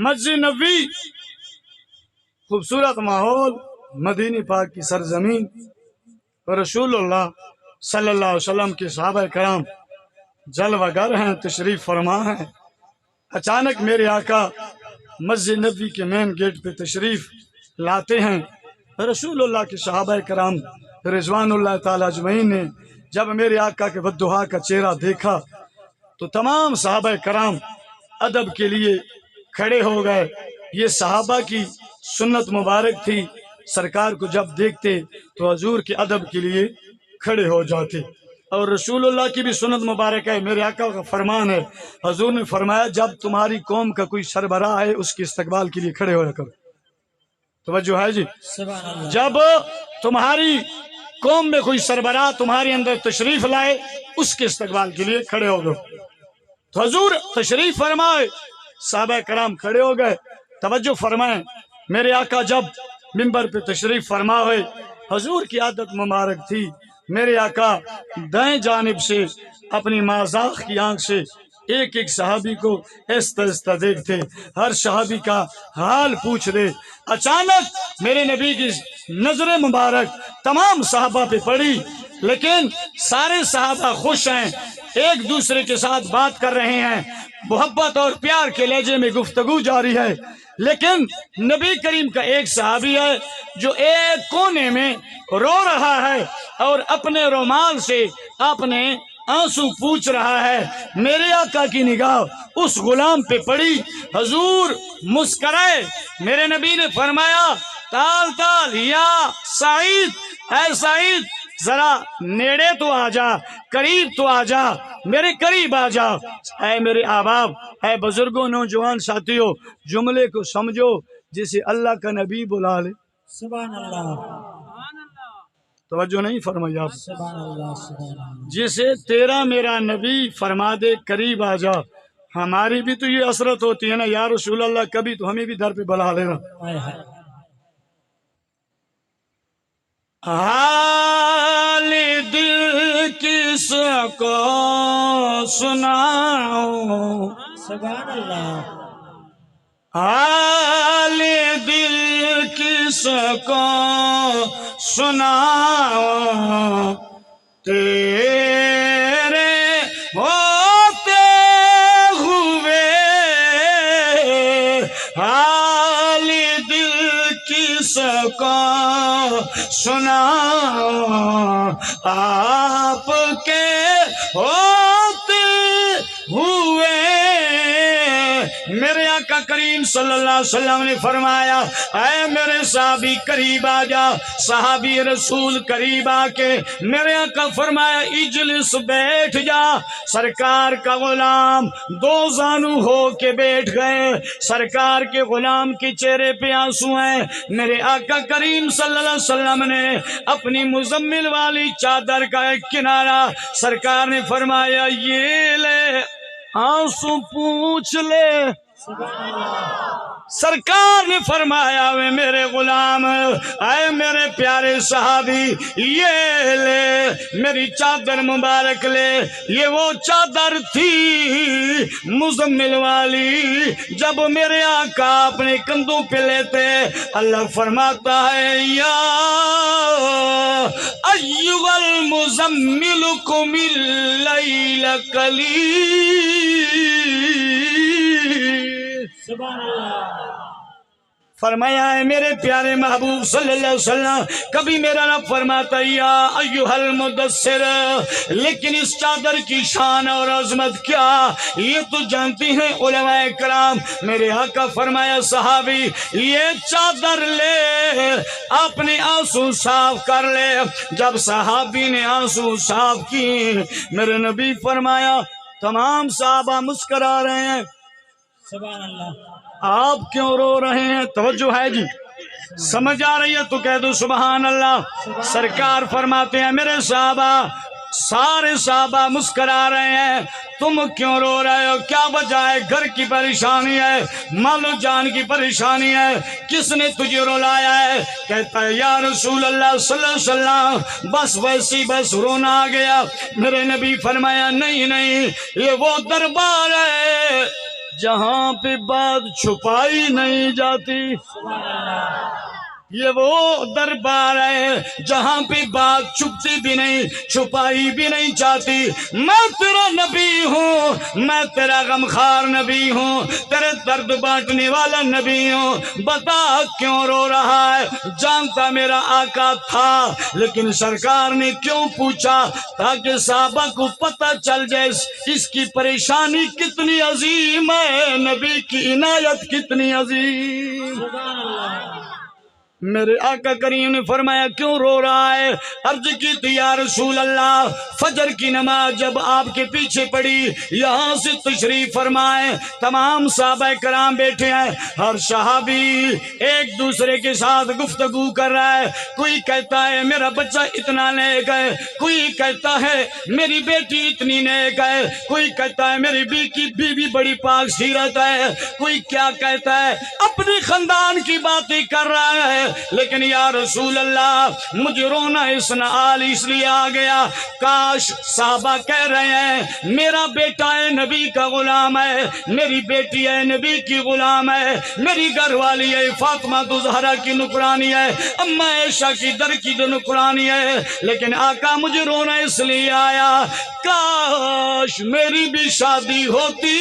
مسجد نبوی، خوبصورت ماحول، مدینہ پاک کی سرزمین، رسول اللہ صلی اللہ علیہ وسلم کے صحابہ کرام جلوہ گر ہیں، تشریف فرما ہیں۔ اچانک میرے آقا مسجد نبوی کے مین گیٹ پہ تشریف لاتے ہیں۔ رسول اللہ کے صحابہ کرام رضوان اللہ تعالی اجمعین نے جب میرے آقا کے بددعا کا چہرہ دیکھا تو تمام صحابہ کرام ادب کے لیے کھڑے ہو گئے۔ یہ صحابہ کی سنت مبارک تھی، سرکار کو جب دیکھتے تو حضور کے ادب کے لیے کھڑے ہو جاتے، اور رسول اللہ کی بھی سنت مبارک ہے، میرے آقا کا فرمان ہے، حضور نے فرمایا جب تمہاری قوم کا کوئی سربراہ ہے اس کے استقبال کے لیے کھڑے ہو کرو۔ توجہ ہے جی؟ جب تمہاری قوم میں کوئی سربراہ تمہارے اندر تشریف لائے اس کے استقبال کے لیے کھڑے ہو گئے۔ تو حضور تشریف فرمائے، صحابہ کرام کھڑے ہو گئے۔ توجہ فرمائیں، میرے آقا جب منبر پہ تشریف فرما ہوئے، حضور کی عادت مبارک تھی، میرے آقا دائیں جانب سے اپنی مازاق کی آنکھ سے ایک ایک صحابی کو ایستا ایستا دیکھتے، ہر صحابی کا حال پوچھ دے۔ اچانک میرے نبی کی نظر مبارک تمام صحابہ پہ پڑی، لیکن سارے صحابہ خوش ہیں، ایک دوسرے کے ساتھ بات کر رہے ہیں، محبت اور پیار کے لہجے میں گفتگو جاری ہے، لیکن نبی کریم کا ایک صحابی ہے جو ایک کونے میں رو رہا ہے اور اپنے رومال سے اپنے آنسو پوچھ رہا ہے۔ میرے آقا کی نگاہ اس غلام پہ پڑی، حضور مسکرائے، میرے نبی نے فرمایا تال تال یا سعید، اے سعید ذرا نیڑے تو آ جا، قریب تو آ جا، میرے قریب آ جا۔ اے میرے احباب، اے بزرگوں، نوجوان ساتھیوں، جملے کو سمجھو، جسے اللہ کا نبی بلا لے، سبحان اللہ، توجہ نہیں فرمائی آپ، سبحان اللہ، سبحان اللہ، جسے تیرا میرا نبی فرما دے قریب آ جا۔ ہماری بھی تو یہ حسرت ہوتی ہے نا، یا رسول اللہ کبھی تو ہمیں بھی در پہ بلا لینا۔ ہائے ہائے، حال دل کس کو سناؤں، سبحان اللہ، حال دل کس کو سناؤں، تیرے ہوتے ہوئے حال دل کس کو سناؤں، آپ کے ہوتے ہوئے میرے آقا کریم صلی اللہ علیہ وسلم نے فرمایا اے میرے صحابی قریب آ جا۔ صحابی رسول قریب آ کے میرے آقا فرمایا اجلس، بیٹھ جا۔ سرکار کا غلام دو زانو ہو کے بیٹھ گئے، سرکار کے غلام کے چہرے پہ آنسو ہیں۔ میرے آقا کریم صلی اللہ علیہ وسلم نے اپنی مزمل والی چادر کا ایک کنارہ سرکار نے فرمایا یہ لے، آنسو پوچھ لے۔ سرکار نے فرمایا وے میرے غلام، اے میرے پیارے صحابی، یہ لے میری چادر مبارک لے۔ یہ وہ چادر تھی مزمل والی، جب میرے آقا اپنے کندھوں پہ لیتے اللہ فرماتا ہے یا ایھا المزمل قم اللیل قلیلا، سبحان اللہ، فرمایا ہے میرے پیارے محبوب صلی اللہ علیہ وسلم، کبھی میرا رب فرماتا یا ایھا المدثر، لیکن اس چادر کی شان اور عظمت کیا یہ تو جانتی ہیں علماء کرام۔ میرے آقا فرمایا صحابی یہ چادر لے، اپنے آنسو صاف کر لے۔ جب صحابی نے آنسو صاف کی، میرے نبی فرمایا تمام صحابہ مسکرا رہے ہیں، سبحان اللہ، آپ کیوں رو رہے ہیں؟ توجہ ہے جی، سمجھ آ رہی ہے تو کہہ دو سبحان اللہ۔ سرکار فرماتے ہیں میرے صحابہ، سارے صحابہ مسکرا رہے ہیں، تم کیوں رو رہے ہو؟ کیا وجہ ہے؟ گھر کی پریشانی ہے، مال و جان کی پریشانی ہے، کس نے تجھے رلایا ہے؟ کہتا ہے یا رسول اللہ صلی اللہ علیہ وسلم بس ویسی بس رونا آ گیا۔ میرے نبی فرمایا نہیں نہیں، یہ وہ دربار ہے جہاں پہ بات چھپائی نہیں جاتی، سبحان اللہ یہ وہ دربار ہے جہاں پہ بات چھپتی بھی نہیں چھپائی بھی نہیں چاہتی۔ میں تیرا نبی ہوں، میں تیرا غمخوار نبی ہوں، تیرے درد بانٹنے والا نبی ہوں، بتا کیوں رو رہا ہے؟ جانتا میرا آقا تھا لیکن سرکار نے کیوں پوچھا؟ تاکہ صحابہ کو پتہ چل جائے اس کی پریشانی کتنی عظیم ہے، نبی کی عنایت کتنی عظیم۔ سبحان اللہ میرے آقا کریم نے فرمایا کیوں رو رہا ہے؟ عرض کی تھی یا رسول اللہ، فجر کی نماز جب آپ کے پیچھے پڑی، یہاں سے تشریف فرمائے، تمام صحابہ کرام بیٹھے ہیں، ہر صحابی ایک دوسرے کے ساتھ گفتگو کر رہا ہے۔ کوئی کہتا ہے میرا بچہ اتنا نیک ہے، کوئی کہتا ہے میری بیٹی اتنی نیک ہے، کوئی کہتا ہے میری بیوی بڑی پاک سیرت ہے، کوئی کیا کہتا ہے، اپنے خاندان کی باتیں کر رہا ہے۔ لیکن یا رسول اللہ مجھے رونا اس لیے آ گیا، کاش صحابہ کہہ رہے ہیں میرا بیٹا ہے نبی کا غلام ہے، میری بیٹی ہے نبی کی غلام ہے، میری گھر والی ہے فاطمہ زہرا کی نکرانی ہے، اماں عائشہ کی در کی نکرانی ہے، لیکن آقا مجھے رونا اس لیے آیا، کاش میری بھی شادی ہوتی،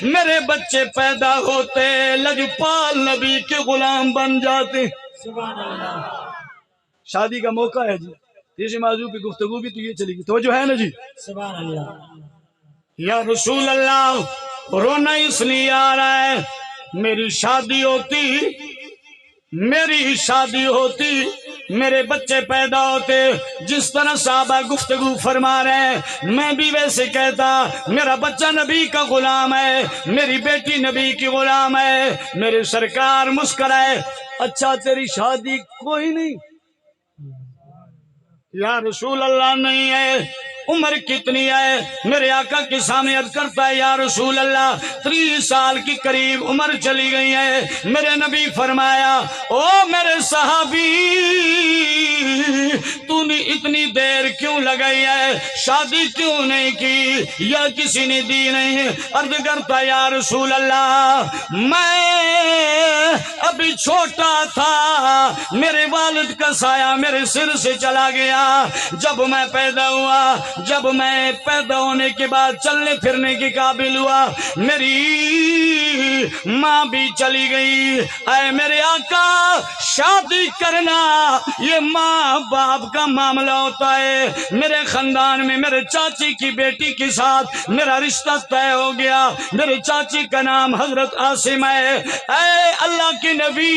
میرے بچے پیدا ہوتے، لجپال نبی کے غلام بن جاتے۔ سبحان اللہ شادی کا موقع ہے جی، اسی موضوع پہ گفتگو بھی تو یہ چلے گی، توجہ ہے نا جی؟ سبحان اللہ یا رسول اللہ رونا اس لیے آ رہا ہے، میری شادی ہوتی میرے بچے پیدا ہوتے، جس طرح صحابہ گفتگو فرما رہے ہیں میں بھی ویسے کہتا، میرا بچہ نبی کا غلام ہے، میری بیٹی نبی کی غلام ہے۔ میرے سرکار مسکرائے، اچھا تیری شادی کوئی نہیں؟ یا رسول اللہ نہیں ہے۔ عمر کتنی ہے؟ میرے آقا کے سامنے عرض کرتا ہے یا رسول اللہ 30 سال کی قریب عمر چلی گئی ہے۔ میرے نبی فرمایا او میرے صحابی تو نے اتنی دیر کیوں لگائی ہے، شادی کیوں نہیں کی یا کسی نے دی نہیں؟ عرض کرتا یا رسول اللہ میں ابھی چھوٹا تھا، میرے والد کا سایہ میرے سر سے چلا گیا، جب میں پیدا ہوا، جب میں پیدا ہونے کے بعد چلنے پھرنے کے قابل ہوا میری ماں بھی چلی گئی۔ اے میرے آقا شادی کرنا یہ ماں باپ کا معاملہ ہوتا ہے، میرے خاندان میں میرے چاچی کی بیٹی کے ساتھ میرا رشتہ طے ہو گیا، میرے چاچی کا نام حضرت عاصم ہے۔ اے اللہ کے نبی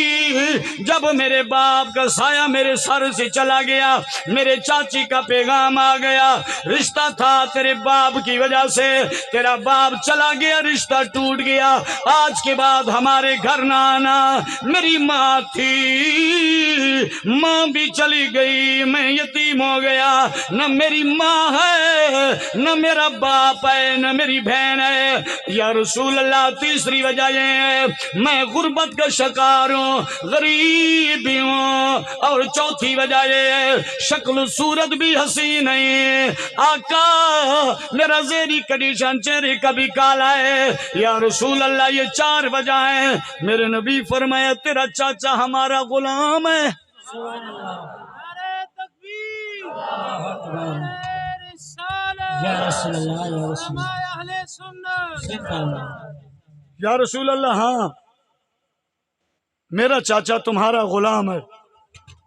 جب میرے باپ کا سایہ میرے سر سے چلا گیا، میرے چاچی کا پیغام آ گیا، رشتہ تھا تیرے باپ کی وجہ سے، تیرا باپ چلا گیا، رشتہ ٹوٹ گیا، آج کے بعد ہمارے گھر نہ آنا۔ میری ماں تھی، ماں بھی چلی گئی، میں یتیم ہو گیا، نہ میری ماں ہے نہ میرا باپ ہے نہ میری بہن ہے۔ یا رسول اللہ تیسری وجہ یہ ہے میں غربت کا شکار ہوں، غریب بھی ہوں، اور چوتھی وجہ یہ ہے شکل و صورت بھی حسین نہیں، آقا میرا زیری کنڈیشن چہرے کا بھی کالا ہے۔ یا رسول اللہ یہ 4 وجہ ہیں۔ میرے نبی فرمایا تیرا چاچا ہمارا غلام ہے۔ سبحان اللہ نعرہ تکبیر، اللہ اکبر نعرہ رسالت، یا رسول اللہ یا رسول علماء اللہ اہل سنت۔ سبحان اللہ یا رسول اللہ ہاں میرا چاچا تمہارا غلام ہے۔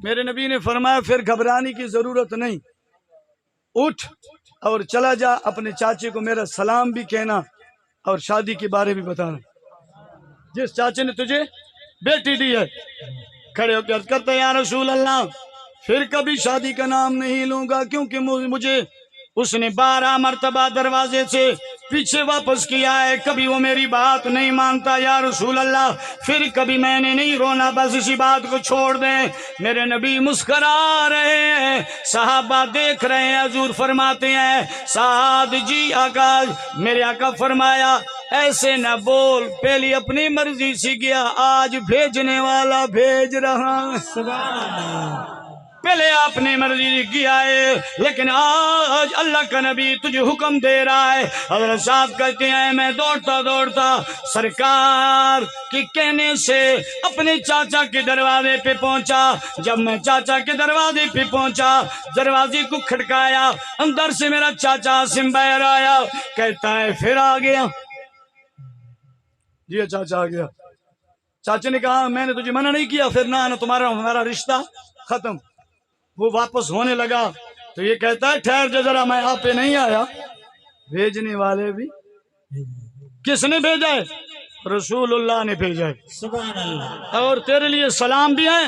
میرے نبی نے فرمایا پھر گھبرانے کی ضرورت نہیں، اٹھ اور چلا جا، اپنے چاچے کو میرا سلام بھی کہنا اور شادی کے بارے بھی بتانا، جس چاچے نے تجھے بیٹی دی ہے۔ کھڑے ہو کے عرض کرتے یا رسول اللہ پھر کبھی شادی کا نام نہیں لوں گا، کیونکہ مجھے اس نے 12 مرتبہ دروازے سے پیچھے واپس کیا ہے، کبھی وہ میری بات نہیں مانتا۔ یا رسول اللہ پھر کبھی میں نے نہیں رونا، بس اسی بات کو چھوڑ دیں۔ میرے نبی مسکرا رہے ہیں، صحابہ دیکھ رہے ہیں، حضور فرماتے ہیں سعد جی آقا، میرے آقا فرمایا ایسے نہ بول، پہلی اپنی مرضی سے گیا، آج بھیجنے والا بھیج رہا ہے۔ سبحان اللہ پہلے آپ نے مرضی کیا ہے لیکن آج اللہ کا نبی تجھے حکم دے رہا ہے۔ حضرت صاحب کہتے ہیں میں دوڑتا دوڑتا سرکار کے کہنے سے اپنے چاچا کے دروازے پہ پہنچا۔ جب میں چاچا کے دروازے پہ پہنچا، دروازے کو کھٹکایا، اندر سے میرا چاچا عاصم باہر آیا، کہتا ہے پھر آ گیا؟ جی چاچا آ گیا۔ چاچا نے کہا میں نے تجھے منع نہیں کیا، پھر نہ آنا، تمہارا ہمارا رشتہ ختم۔ وہ واپس ہونے لگا تو یہ کہتا ہے ٹھہر جا ذرا، میں آپ پہ نہیں آیا، بھیجنے والے بھی کس نے بھیجا ہے؟ رسول اللہ نے بھیجا ہے، سبحان اللہ، اور تیرے لیے سلام بھی ہیں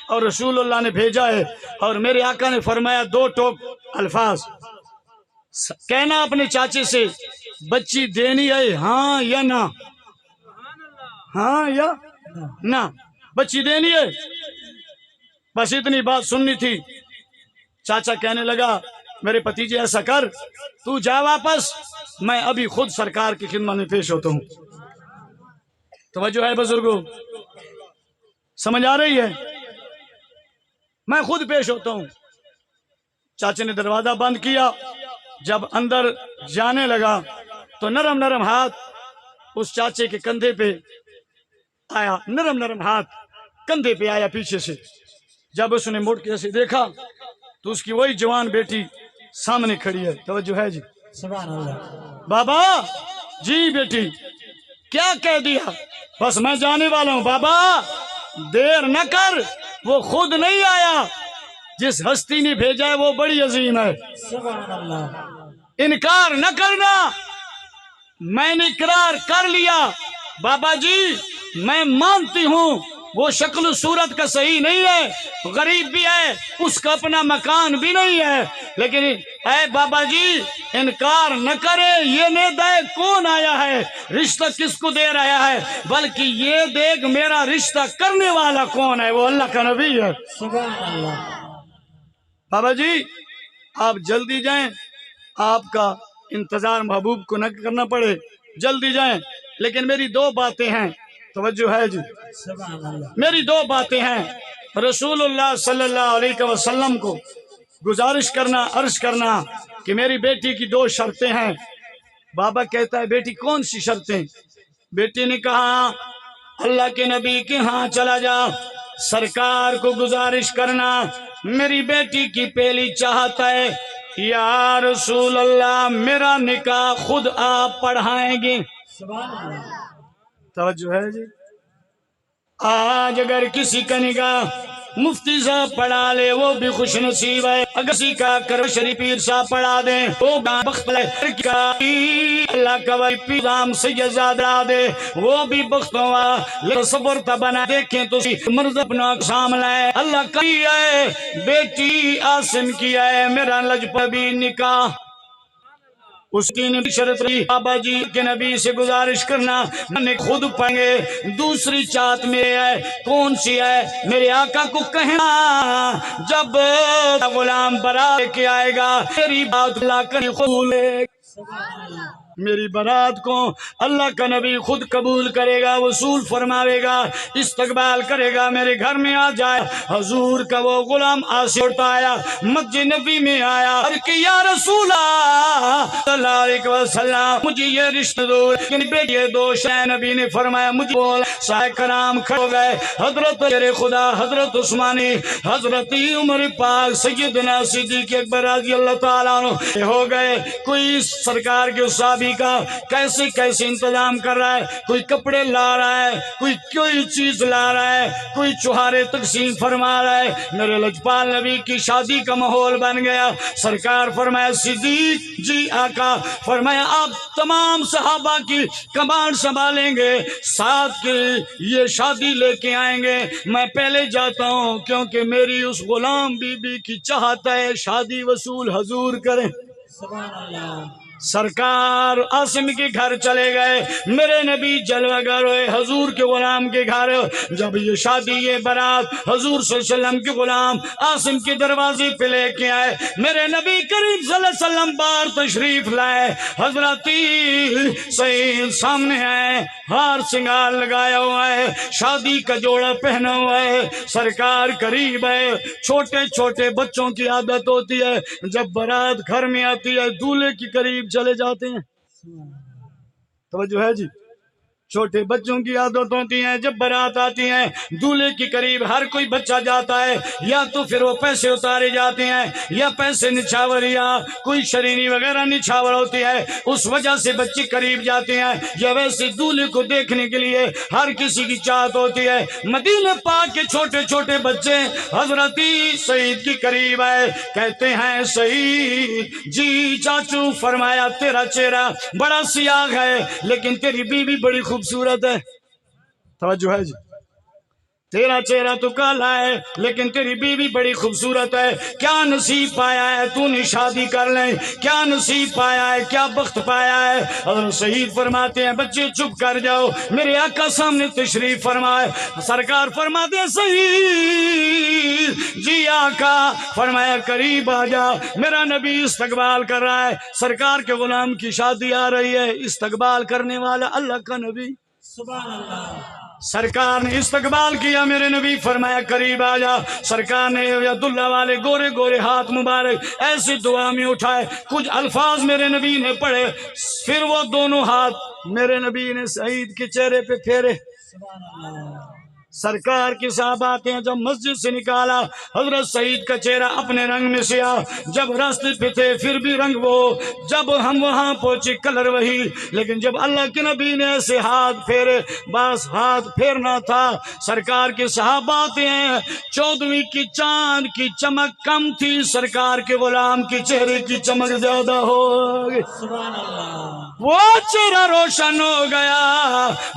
اور رسول اللہ نے بھیجا ہے۔ اور میرے آقا نے فرمایا دو ٹوک الفاظ کہنا اپنے چاچے سے، بچی دینی ہے ہاں یا نہ، ہاں یا نہ، بچی دینی ہے، بس اتنی بات سننی تھی۔ چاچا کہنے لگا میرے بھتیجے ایسا کر، تو جا واپس، میں ابھی خود سرکار کی خدمت میں پیش ہوتا ہوں۔ توجہ ہے بزرگوں، سمجھ آ رہی ہے؟ میں خود پیش ہوتا ہوں۔ چاچے نے دروازہ بند کیا، جب اندر جانے لگا تو نرم نرم ہاتھ اس چاچے کے کندھے پہ آیا، نرم نرم ہاتھ کندھے پہ آیا پیچھے سے۔ جب اس نے مڑ کے ایسے دیکھا تو اس کی وہی جوان بیٹی سامنے کھڑی ہے۔ توجہ ہے جی؟ سبحان اللہ، بابا جی بیٹی کیا کہہ دیا؟ بس میں جانے والا ہوں بابا، دیر نہ کر، وہ خود نہیں آیا، جس ہستی نے بھیجا ہے وہ بڑی عظیم ہے، سبحان اللہ، انکار نہ کرنا۔ میں نے اقرار کر لیا بابا جی، میں مانتی ہوں وہ شکل و صورت کا صحیح نہیں ہے، غریب بھی ہے، اس کا اپنا مکان بھی نہیں ہے، لیکن اے بابا جی انکار نہ کرے، یہ نیدہ کون آیا ہے، رشتہ کس کو دے رہا ہے، بلکہ یہ دیکھ میرا رشتہ کرنے والا کون ہے، وہ اللہ کا نبی ہے۔ سبحان اللہ، بابا جی آپ جلدی جائیں، آپ کا انتظار محبوب کو نہ کرنا پڑے، جلدی جائیں، لیکن میری دو باتیں ہیں۔ توجہ ہے جی؟ سبحان اللہ، میری دو باتیں ہیں۔ رسول اللہ صلی اللہ علیہ وسلم کو گزارش کرنا، عرض کرنا کہ میری بیٹی کی دو شرطیں ہیں۔ بابا کہتا ہے بیٹی کون سی شرطیں؟ بیٹی نے کہا اللہ کے نبی کے ہاں چلا جا، سرکار کو گزارش کرنا، میری بیٹی کی پہلی چاہت ہے یا رسول اللہ میرا نکاح خود آپ پڑھائیں گے۔ سبحان اللہ، توجہ ہے جی؟ آج اگر کسی کا نکاح مفتی صاحب پڑھا لے وہ بھی خوش نصیب ہے، اگر کسی کا کرو شریف پیر صاحب پڑھا دیں وہ بخت ہے، اللہ کا ولی پیغام سید زادہ دے وہ بھی بخت ہوا۔ تصور تا بنا دیکھیں تو مرض اپنا سامنے ہے، اللہ کا ہے بیٹی عاصم کی ہے میرا لجپبی نکاح، اس کی نبی شرط رہی بابا جی کے نبی سے گزارش کرنا میں خود پڑھیں گے۔ دوسری چاہت میں ہے کون سی ہے؟ میرے آقا کو کہنا جب غلام برات کے آئے گا میری بات اللہ کر قبول ہے، سبحان اللہ، میری برات کو اللہ کا نبی خود قبول کرے گا، وصول فرماوے گا، استقبال کرے گا، میرے گھر میں آ جائے۔ حضور کا وہ غلام آسے اٹھتا آیا، مسجد نبی میں آیا اور کہ یا رسول اللہ صلی اللہ علیہ وسلم مجھے یہ رشتہ دو، لیکن بیٹی یہ دوش ہے۔ نبی نے فرمایا مجھے بول، صحابہ کرام کھڑے ہو گئے، حضرت میرے خدا، حضرت عثمانی، حضرت عمر پاک، سیدنا صدیق اکبر رضی اللہ تعالیٰ عنہ ہو گئے۔ کوئی سرکار کے صحابی کا کیسے کیسے انتظام کر رہا ہے، کوئی کپڑے لا رہا ہے، کوئی چیز لا رہا ہے، کوئی چوہارے تقسیم فرما رہا ہے۔ میرے لجپال نبی کی شادی کا ماحول بن گیا۔ سرکار فرمایا صدیق جی آقا، فرمایا آپ تمام صحابہ کی کمان سنبھالیں گے، ساتھ کے یہ شادی لے کے آئیں گے، میں پہلے جاتا ہوں کیونکہ میری اس غلام بی بی کی چاہت ہے شادی وصول حضور کریں۔ سبحان اللہ، سرکار عاصم کے گھر چلے گئے، میرے نبی جلوہ گر ہوئے حضور کے غلام کے گھر۔ جب یہ شادی یہ برات حضور صلی اللہ علیہ وسلم کے غلام عاصم کے دروازے پہ لے کے آئے، میرے نبی کریم صلی اللہ علیہ وسلم بار تشریف لائے، حضرت سعید سامنے آئے، ہار سنگار لگایا ہوا ہے، شادی کا جوڑا پہنا ہوا ہے، سرکار قریب ہے۔ چھوٹے چھوٹے بچوں کی عادت ہوتی ہے جب بارات گھر میں آتی ہے دولہے کے قریب چلے جاتے ہیں، توجہ ہے جی، چھوٹے بچوں کی عادت ہوتی ہیں جب بارات آتی ہے دولہے کے قریب ہر کوئی بچہ جاتا ہے، یا تو پھر وہ پیسے اتارے جاتے ہیں یا پیسے نچھاور یا کوئی شرینی وغیرہ نچھاور ہوتی ہے اس وجہ سے بچے قریب جاتے ہیں، یا ویسے دولہے کو دیکھنے کے لیے ہر کسی کی چاہت ہوتی ہے۔ مدینہ پاک کے چھوٹے چھوٹے بچے حضرت سعید کے قریب آئے، کہتے ہیں سعید جی چاچو، فرمایا تیرا چہرہ بڑا سیاہ ہے لیکن تیری بیوی بڑی خوبصورت ہے، توجہ ہے جی، تیرا چہرہ تو کالا ہے لیکن تیری بیوی بڑی خوبصورت ہے، کیا نصیب پایا ہے تو نے شادی کر لیں، کیا نصیب پایا ہے، کیا بخت پایا ہے۔ حضرت سعید فرماتے ہیں بچے چپ کر جاؤ، میرے آقا سامنے تشریف فرمائے۔ سرکار فرماتے ہیں سعید جی آقا، فرمایا قریب آ جا، میرا نبی استقبال کر رہا ہے، سرکار کے غلام کی شادی آ رہی ہے، استقبال کرنے والا اللہ کا نبی، سبحان اللہ، سرکار نے استقبال کیا، میرے نبی فرمایا قریب آ جا۔ سرکار نے عبداللہ والے گورے گورے ہاتھ مبارک ایسے دعا میں اٹھائے، کچھ الفاظ میرے نبی نے پڑھے، پھر وہ دونوں ہاتھ میرے نبی نے سعید کے چہرے پہ پھیرے۔ سبحان اللہ، سرکار کے صاحب آتے ہیں، جب مسجد سے نکالا حضرت سعید کا چہرہ اپنے رنگ میں سیاہ، جب راستے پہ تھے پھر بھی رنگ وہ، جب ہم وہاں پہنچے کلر وہی، لیکن جب اللہ کے نبی نے ایسے ہاتھ پھیرے بس ہاتھ پھیرنا تھا۔ سرکار کے صحابہ آتے ہیں، 14ویں کی چاند کی چمک کم تھی، سرکار کے غلام کے چہرے کی چمک زیادہ ہو گئی، سبحان اللہ، وہ چہرہ روشن ہو گیا۔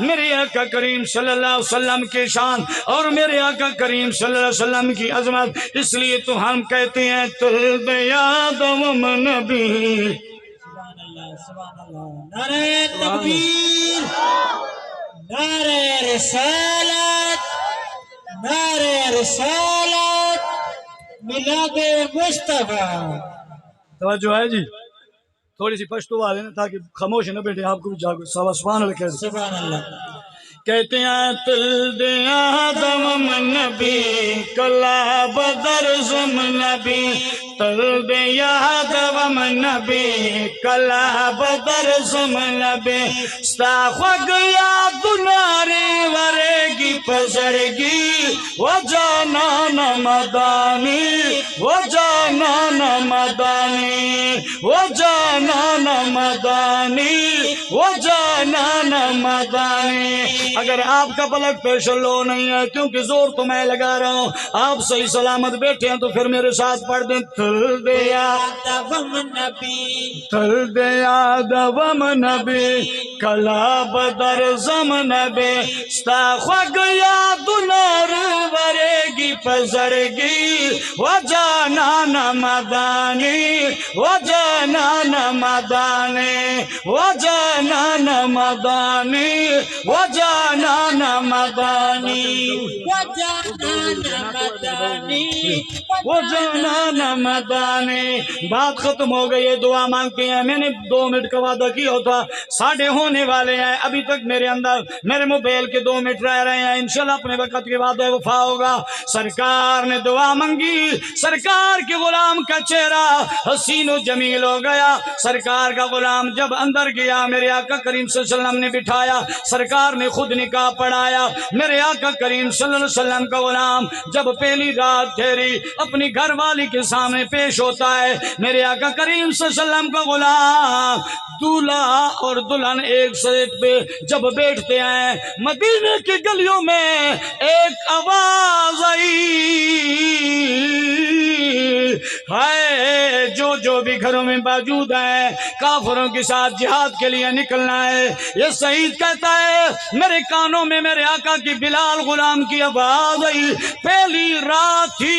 میرے آقا کریم صلی اللہ علیہ وسلم کے شان اور میرے آقا کریم صلی اللہ علیہ وسلم کی عظمت، اس لیے تو ہم کہتے ہیں تل یاد نبی۔ سبحان اللہ، سبحان اللہ، نعرہ تکبیر، نعرہ رسالت، نعرہ رسالت، میلاد مصطفیٰ۔ توجہ ہے جی، تھوڑی سی پشتو والے نا تاکہ خاموش نہ بیٹھے، آپ کو بھی جاگو سبحان اللہ کہہ دیں۔ سبحان اللہ، کہتے ہیں تل دیا دم نبی کلا بدر زم نبی، تل دیا دم نبی کلا بدر زم نبی، ستا خوگ یا دناری ورگی پزرگی و جانان مدانی، و جانان مدانی، و جانان مدانی، و جانان مدانی۔ اگر آپ کا پلک پیش لو نہیں ہے کیونکہ زور تو میں لگا رہا ہوں، آپ صحیح سلامت بیٹھے ہیں تو پھر میرے ساتھ پڑھ دیں تل دیا دم نبی، تل دیا دوم نبی کلا بدر زم نبی، ستا خوگ یا دنر ورگی پزرگی و جانان مدانی، و جانان مدانی، و جانان مدانی، و جانان مدانی، وجانان مدانی، وہ جانان مدانی۔ بات ختم ہو گئی ہے، دعا مانگتے ہیں، میں نے 2 منٹ کا وعدہ کیا تھا، 7:30 ہونے والے ہیں، ابھی تک میرے اندر میرے موبائل کے 2 منٹ رہ رہے ہیں، انشاءاللہ اپنے وقت کے وعدہ وفا ہوگا۔ سرکار نے دعا مانگی، سرکار کے غلام کا چہرہ حسین و جمیل ہو گیا۔ سرکار کا غلام جب اندر گیا، میرے آقا کریم صلی اللہ علیہ وسلم نے بٹھایا، سرکار نے خود نکاح پڑھایا۔ میرے آقا کریم صلی اللہ علیہ وسلم کا غلام جب پہلی رات ٹھہری اپنی گھر والی کے سامنے پیش ہوتا ہے، میرے آقا کریم صلی اللہ علیہ وسلم کا غلام دولہا اور دلہن ایک سیٹ پہ جب بیٹھتے ہیں، مدینے کی گلیوں میں ایک آواز آئی ہے، جو بھی گھروں میں موجود ہیں کافروں کے ساتھ جہاد کے لیے نکلنا ہے۔ یہ سعید کہتا ہے میرے کانوں میں میرے آقا کی بلال غلام کی آواز آئی، پہلی رات تھی